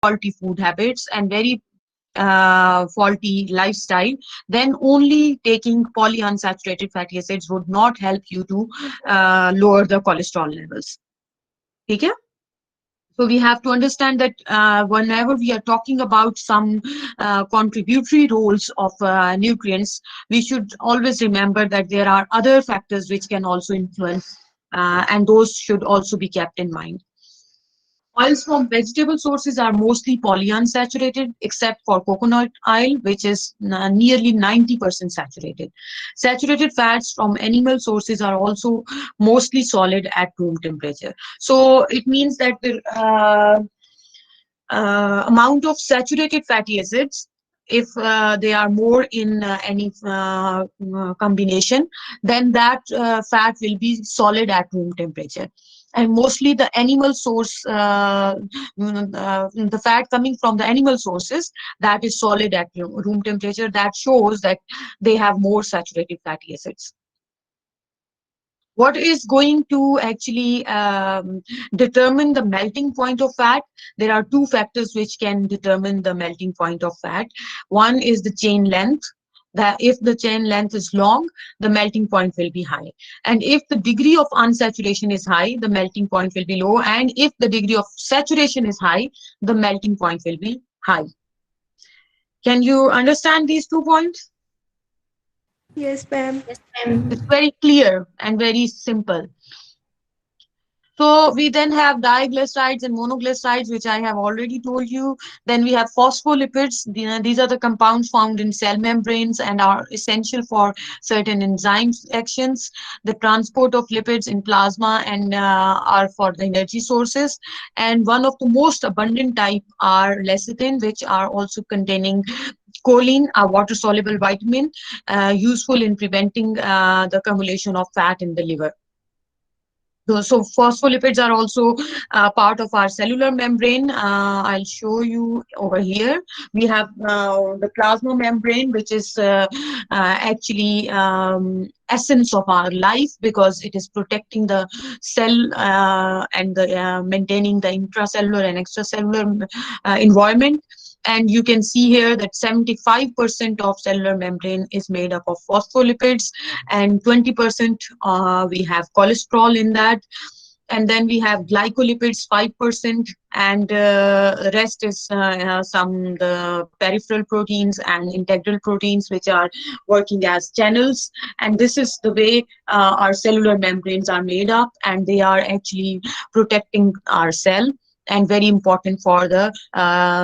faulty food habits and very faulty lifestyle, then only taking polyunsaturated fatty acids would not help you to lower the cholesterol levels. Okay? So we have to understand that whenever we are talking about some contributory roles of nutrients, we should always remember that there are other factors which can also influence, and those should also be kept in mind. Oils from vegetable sources are mostly polyunsaturated, except for coconut oil, which is nearly 90% saturated. Saturated fats from animal sources are also mostly solid at room temperature. So it means that the amount of saturated fatty acids, if they are more in any combination, then that fat will be solid at room temperature. And mostly the animal source, the fat coming from the animal sources, that is solid at room temperature. That shows that they have more saturated fatty acids. What is going to actually determine the melting point of fat? There are two factors which can determine the melting point of fat. One is the chain length. That if the chain length is long, the melting point will be high. And if the degree of unsaturation is high, the melting point will be low. And if the degree of saturation is high, the melting point will be high. Can you understand these 2 points? Yes, ma'am. It's very clear and very simple. So we then have diglycerides and monoglycerides, which I have already told you. Then we have phospholipids. These are the compounds found in cell membranes and are essential for certain enzyme actions. The transport of lipids in plasma and are for the energy sources. And one of the most abundant type are lecithin, which are also containing choline, a water-soluble vitamin, useful in preventing the accumulation of fat in the liver. So phospholipids are also part of our cellular membrane. I'll show you over here. We have the plasma membrane, which is actually essence of our life, because it is protecting the cell and maintaining the intracellular and extracellular environment. And you can see here that 75% of cellular membrane is made up of phospholipids, and 20% we have cholesterol in that. And then we have glycolipids 5%, and the rest is some the peripheral proteins and integral proteins, which are working as channels. And this is the way our cellular membranes are made up, and they are actually protecting our cell, and very important for the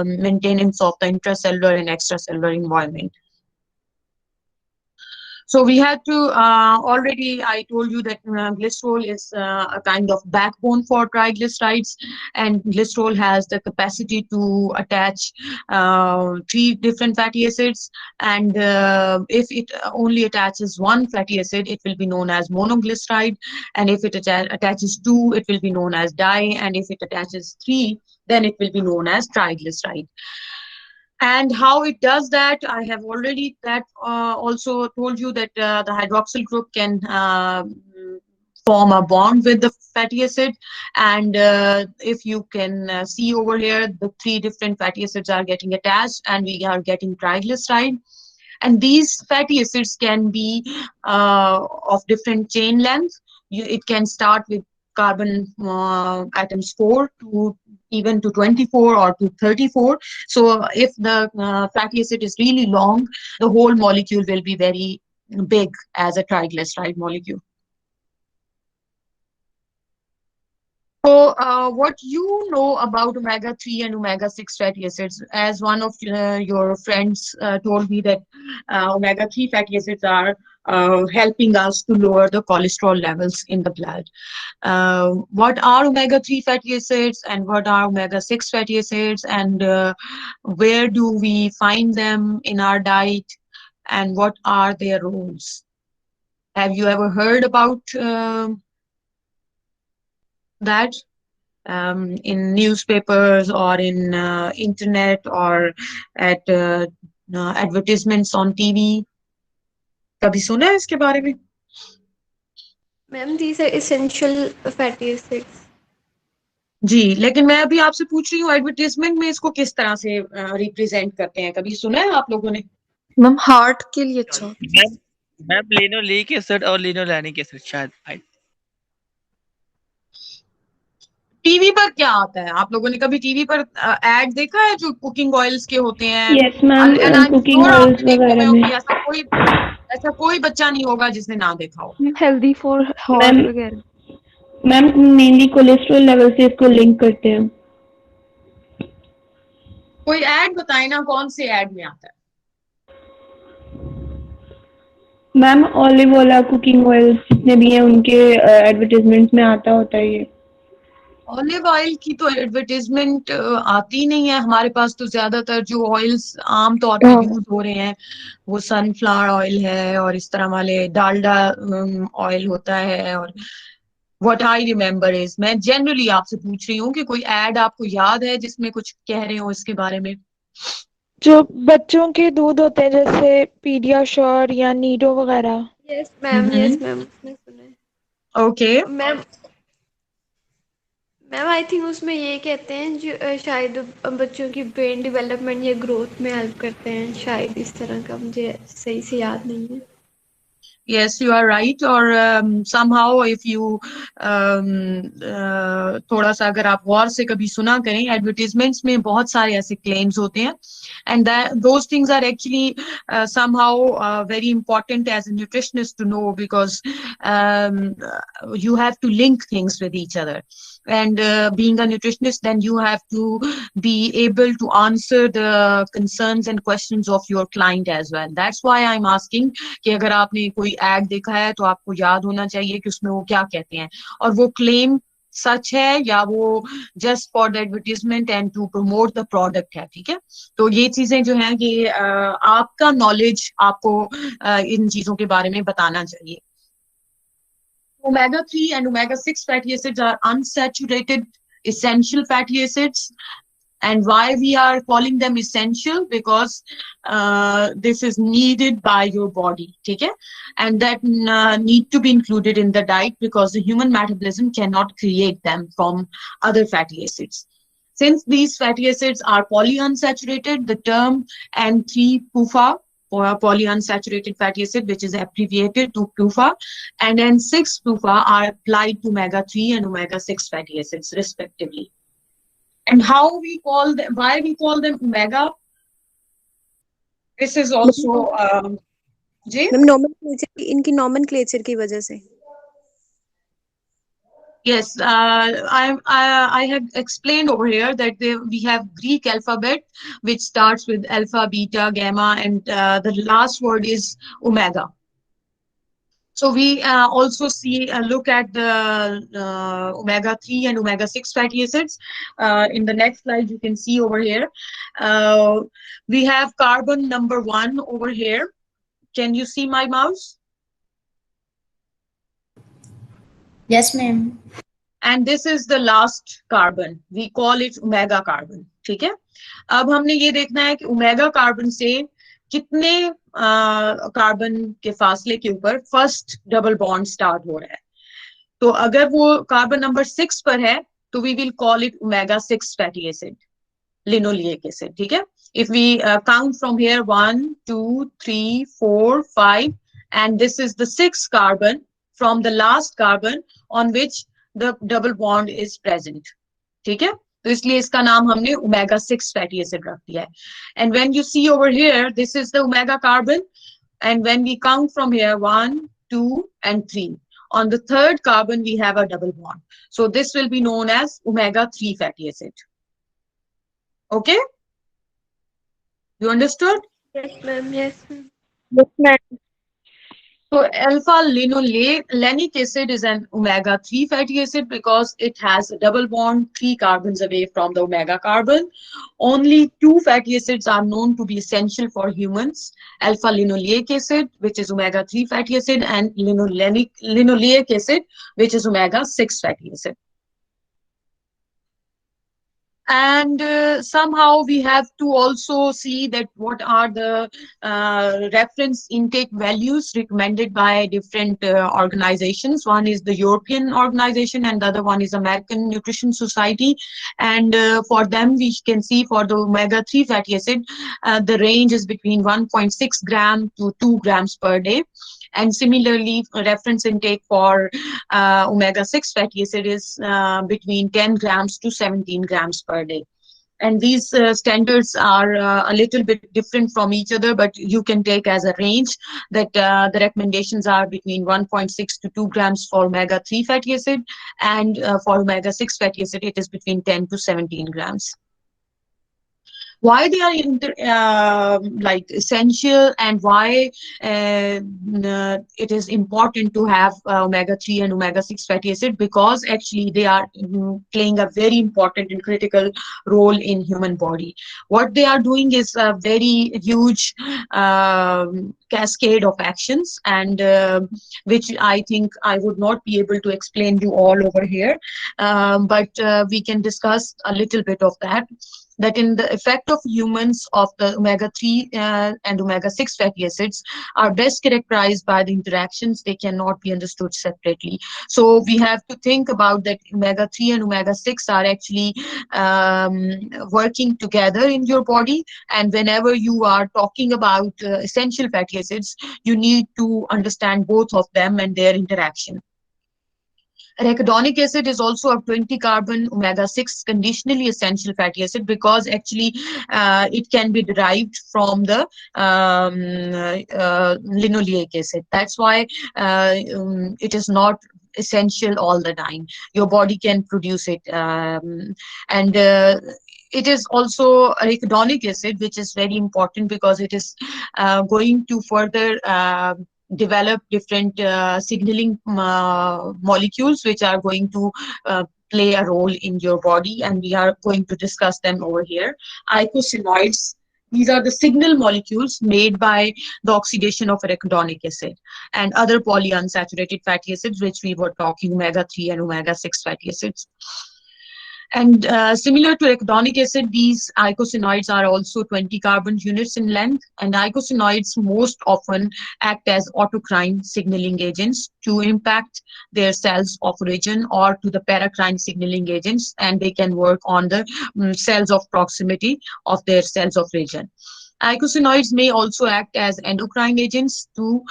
maintenance of the intracellular and extracellular environment. So we had to, already I told you that glycerol is a kind of backbone for triglycerides, and glycerol has the capacity to attach three different fatty acids. And if it only attaches one fatty acid, it will be known as monoglyceride. And if it attaches two, it will be known as di. And if it attaches three, then it will be known as triglyceride. And how it does that, I have already also told you that the hydroxyl group can form a bond with the fatty acid. And if you can see over here, the three different fatty acids are getting attached, and we are getting triglyceride. And these fatty acids can be of different chain length. It can start with carbon atoms 4 to even to 24 or to 34. So if the fatty acid is really long, the whole molecule will be very big as a triglyceride molecule. So, what you know about omega-3 and omega-6 fatty acids? As one of your friends told me that omega-3 fatty acids are helping us to lower the cholesterol levels in the blood. What are omega-3 fatty acids, and what are omega-6 fatty acids, and where do we find them in our diet, and what are their roles? Have you ever heard about that? In newspapers or in internet or at advertisements on TV. कभी सुना है इसके बारे में? Ma'am, these are essential fatty acids. जी, लेकिन मैं अभी आपसे पूछ रही हूँ एडवर्टाइजमेंट में इसको किस तरह से रिप्रेजेंट करते हैं, कभी सुना है आप लोगों ने? मैम हार्ट के लिए अच्छा होता है। मैम मैम लिनोलेनिक एसिड और लिनोलेनिक एसिड शायद टीवी पर क्या आता है? आप लोगों ने कभी टीवी पर एड देखा है जो कुकिंग ऑयल्स के होते हैं? Yes ma'am, and I am cooking sure oils आपने देखे हुए वगैरह में। होंगे, ऐसा कोई बच्चा नहीं होगा जिसने ना देखा हो। हेल्दी फॉर मैम हार्ट वगैरह। मैम मेनली कोलेस्ट्रॉल लेवल से इसको लिंक करते हैं। कोई ऐड बताए ना, कौन से ऐड में आता है? मैम ऑलिव वाला कुकिंग ऑयल जितने भी हैं उनके एडवर्टाइजमेंट्स में आता होता है ये। ऑलिव ऑयल की तो एडवर्टीजमेंट आती नहीं है हमारे पास, तो ज्यादातर जो ऑयल्स आम तौर पे हाँ यूज हो रहे हैं वो सनफ्लावर ऑयल है और इस तरह वाले डालडा ऑयल होता है। और व्हाट आई रिमेम्बर इज, मैं जनरली आपसे पूछ रही हूँ कि कोई एड आपको याद है जिसमें कुछ कह रहे हो इसके बारे में? जो बच्चों के दूध होते हैं जैसे पीडियाश्योर या नीडो वगैरह। यस मैम, उसने सुना है। Okay. Ma'am ma'am I think उसमें ये कहते हैं जो शायद बच्चों की ब्रेन डेवलपमेंट या ग्रोथ में हेल्प करते हैं, शायद इस तरह का, मुझे सही से याद नहीं है। Yes, you are right. और somehow if you थोड़ा सा अगर आप गौर से कभी सुना करें, एडवर्टीजमेंट्स में बहुत सारे ऐसे क्लेम्स होते हैं and those things are actually somehow very important as a nutritionist to know, because you have to link things with each other, and being a nutritionist, then you have to be able to answer the concerns and questions of your client as well. That's why I'm asking कि अगर आपने कोई add देखा है तो आपको याद होना चाहिए कि उसमें वो क्या कहते हैं, और वो क्लेम सच है या वो just for the advertisement and to promote the product है। ठीक है, तो ये चीजें जो हैं कि आपका नॉलेज आपको इन चीजों के बारे में बताना चाहिए। Omega 3 and omega 6 fatty acids are unsaturated essential fatty acids. And why we are calling them essential? Because this is needed by your body, okay? And that need to be included in the diet because the human metabolism cannot create them from other fatty acids. Since these fatty acids are polyunsaturated, the term N3-PUFA, or polyunsaturated fatty acid, which is abbreviated to PUFA, and N6-PUFA are applied to omega-3 and omega-6 fatty acids respectively. And how we call them, why we call them omega, this is also जी ma'am nomenclature, इनकी nomenclature की वजह से। yes, I have explained over here that we have Greek alphabet which starts with alpha, beta, gamma, and the last word is omega. So we also see look at the omega 3 and omega 6 fatty acids. In the next slide, you can see over here. We have carbon number 1 over here. Can you see my mouse? Yes, ma'am. And this is the last carbon. We call it omega carbon. ठीक है, अब हमने ये देखना है कि omega carbon से कितने कार्बन के फासले के ऊपर फर्स्ट डबल बॉन्ड स्टार्ट हो रहा है। तो अगर वो कार्बन नंबर 6 पर है तो we will call it omega 6 fatty acid, linoleic acid. ठीक है, if we count from here 1 2 3 4 5 and this is the 6th carbon from the last carbon on which the double bond is present. ठीक है, तो इसलिए इसका नाम हमने omega 6 fatty acid रख दिया है। And when you see over here, this is the omega carbon, and when we count from here 1 2 and 3, on the third carbon we have a double bond, so this will be known as omega 3 fatty acid. Okay, you understood? Yes ma'am, yes ma'am. Yes, ma'am. So alpha linolenic acid is an omega 3 fatty acid because it has a double bond 3 carbons away from the omega carbon. Only 2 fatty acids are known to be essential for humans: alpha linoleic acid, which is omega 3 fatty acid, and linoleic acid, which is omega 6 fatty acid. And somehow we have to also see that what are the reference intake values recommended by different organizations. One is the European organization and the other one is American Nutrition Society. And for them we can see for the omega-3 fatty acid, the range is between 1.6 gram to 2 grams per day. And similarly, reference intake for omega-6 fatty acid is between 10 grams to 17 grams per day. And these standards are a little bit different from each other, but you can take as a range that the recommendations are between 1.6 to 2 grams for omega-3 fatty acid, and for omega-6 fatty acid, it is between 10 to 17 grams. Why they are like essential, and why it is important to have omega-3 and omega-6 fatty acid, because actually they are playing a very important and critical role in human body. What they are doing is a very huge cascade of actions, and which I think I would not be able to explain you all over here, but we can discuss a little bit of that. That in the effect of humans of the omega-3 and omega-6 fatty acids are best characterized by the interactions. They cannot be understood separately. So we have to think about that omega-3 and omega-6 are actually working together in your body. And whenever you are talking about essential fatty acids, you need to understand both of them and their interaction. Arachidonic acid is also a 20 carbon omega-6 conditionally essential fatty acid, because actually it can be derived from the linoleic acid. That's why it is not essential all the time. Your body can produce it. And it is also arachidonic acid, which is very important because it is going to further develop different signaling molecules which are going to play a role in your body, and we are going to discuss them over here. Eicosanoids, these are the signal molecules made by the oxidation of arachidonic acid, and other polyunsaturated fatty acids, which we were talking, omega-3 and omega-6 fatty acids. And similar to arachidonic acid, these eicosanoids are also 20 carbon units in length, and eicosanoids most often act as autocrine signaling agents to impact their cells of origin, or to the paracrine signaling agents, and they can work on the cells of proximity of their cells of origin. Eicosanoids may also act as endocrine agents to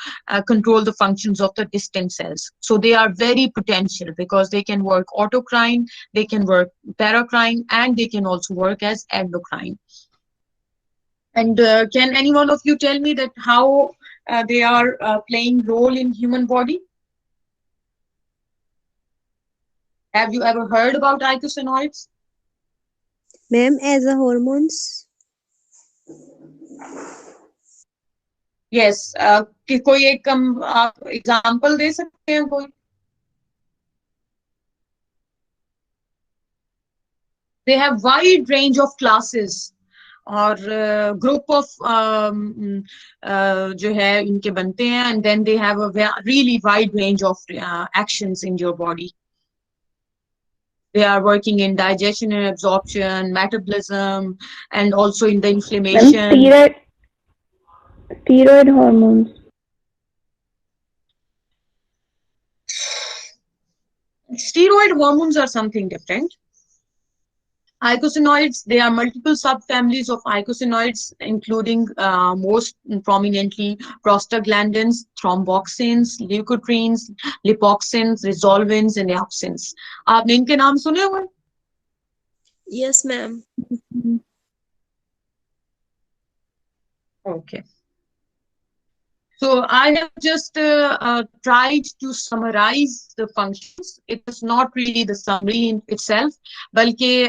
control the functions of the distant cells. So they are very potential because they can work autocrine, they can work paracrine, and they can also work as endocrine. And can any one of you tell me that how they are playing role in human body? Have you ever heard about eicosanoids? Ma'am, as a hormones. Yes. कि कोई एक आप example दे सकते हैं कोई? They have wide range of classes और group of जो है इनके बनते हैं, and then they have a really wide range of actions in your body. They are working in digestion and absorption, metabolism, and also in the inflammation. Steroid hormones. Steroid hormones are something different. Eicosanoids, there are multiple subfamilies of eicosanoids, including most prominently prostaglandins, thromboxins, leukotrienes, lipoxins, resolvins, and eoxins. आपने इनके नाम सुने हुए? Yes, ma'am. Okay. So I have just tried to summarize the functions. It is not really the summary in itself, balki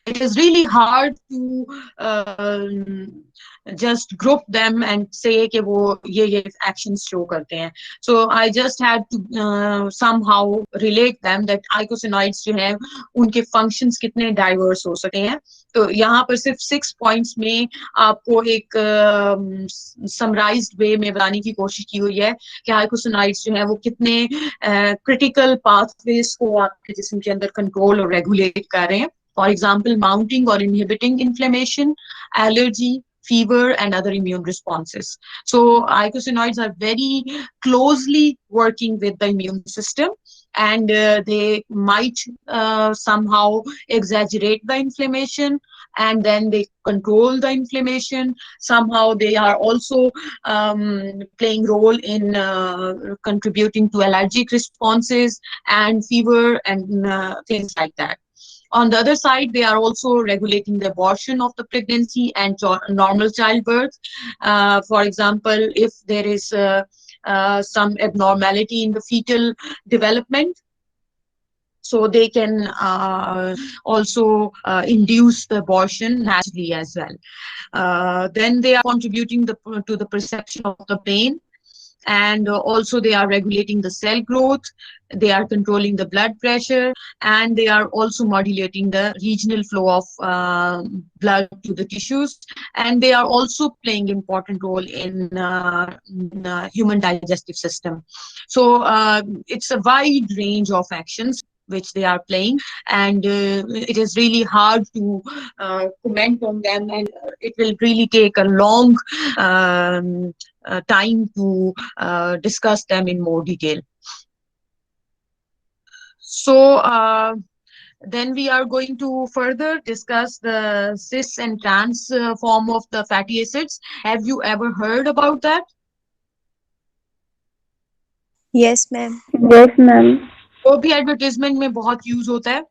it is really hard to just group them and say कि वो ये actions show करते हैं. So I just had to somehow relate them that icosanoids जो हैं उनके functions कितने diverse हो सकते हैं. तो यहाँ पर सिर्फ 6 points में आपको एक summarized way में बताने की कोशिश की हुई है कि icosanoids जो हैं वो कितने critical pathways को आपके जिस्म के अंदर control और regulate कर रहे हैं. For example, mounting or inhibiting inflammation, allergy, fever, and other immune responses. So icosanoids are very closely working with the immune system, and they might somehow exaggerate the inflammation, and then they control the inflammation. Somehow they are also playing role in contributing to allergic responses and fever and things like that. On the other side, they are also regulating the abortion of the pregnancy and normal childbirth. For example, if there is some abnormality in the fetal development, so they can also induce the abortion naturally as well. Then they are contributing to the perception of the pain, and also they are regulating the cell growth, they are controlling the blood pressure, and they are also modulating the regional flow of blood to the tissues, and they are also playing important role in human digestive system. So it's a wide range of actions which they are playing, and it is really hard to comment on them, and it will really take a long time to discuss them in more detail. So then we are going to further discuss the cis and trans form of the fatty acids. Have you ever heard about that? Yes, ma'am. Yes, ma'am. वो भी advertisement में बहुत use होता है.